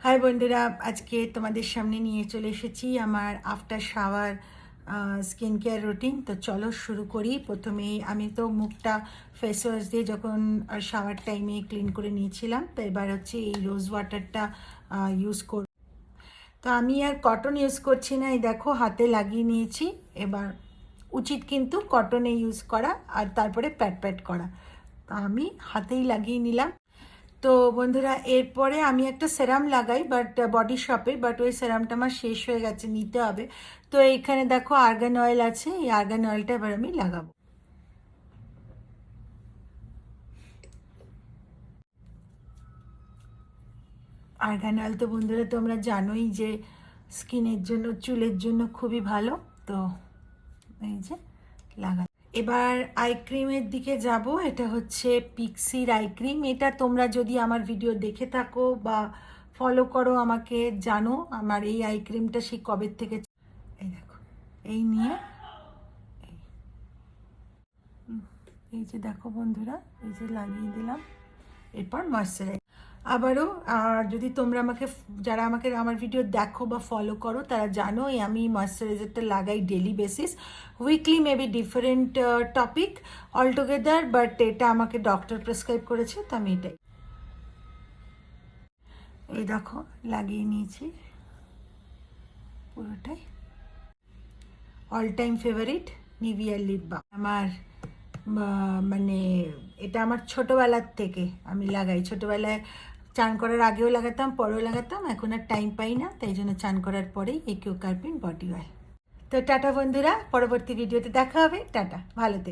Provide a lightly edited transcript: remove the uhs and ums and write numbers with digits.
High বন্ধুরা, আজকে তোমাদের সামনে নিয়ে চলে এসেছি আমার after shower skin care routine. তো চলো শুরু করি। প্রথমেই আমি তো মুখটা ফেস ওয়াশ দিয়ে যখন শাওয়ার টাইমে ক্লিন করে নিয়েছিলাম, তো এবার হচ্ছে এই রোজ ওয়াটারটা ইউজ করব। তো আমি আর কটন ইউজ করছি না, এই দেখো হাতে লাগিয়ে নিয়েছি। এবার উচিত কিন্তু কটনে ইউজ করা আর তারপরে প্যাট প্যাট করা। তো আমি হাতেই লাগিয়ে নিলাম। তো বন্ধুরা, এরপরে আমি একটা সেরাম লাগাই, বাট বডি শপে, বাট ওই সেরামটা আমার শেষ হয়ে গেছে, নিতে হবে। তো এইখানে দেখো আর্গান অয়েল আছে, এই আর্গান অয়েলটা এবার আমি লাগাবো। আর্গান অয়েল তো বন্ধুরা তোমরা জানোই যে স্কিনের জন্য, চুলের জন্য খুবই ভালো। তো এই যে লাগা। এবার আই ক্রিমের দিকে যাব। এটা হচ্ছে পিক্সির আই ক্রিম। এটা তোমরা যদি আমার ভিডিও দেখে থাকো বা ফলো করো আমাকে, জানো আমার এই আই ক্রিমটা সেই কবে থেকে। এই দেখো, এই নিয়ে এই যে দেখো বন্ধুরা, এই যে লাগিয়ে দিলাম। এরপর ময়শ্চারাইজ আবারও। যদি তোমরা আমাকে, যারা আমাকে আমার ভিডিও দেখো বা ফলো করো, তারা জানো আমি ময়শ্চারাইজারটা লাগাই daily basis, weekly maybe different topic all together, but এটা আমাকে ডক্টর প্রেসক্রাইব করেছে, তো আমি এটাই। এই দেখো লাগিয়ে নিয়েছি পুরোটাই। অল টাইম ফেভারিট নিভিয়ার লিপ বাম। আমার মানে এটা আমার ছোটোবেলার থেকে আমি লাগাই। ছোটোবেলায় চান করার আগেও লাগাতাম, পরেও লাগাতাম। এখন আর টাইম পাই না, তাই জন্য চান করার পরেই এই কিউ কার্পিন বডি অয়েল। তো টাটা বন্ধুরা, পরবর্তী ভিডিওতে দেখা হবে। টাটা, ভালো থেকো।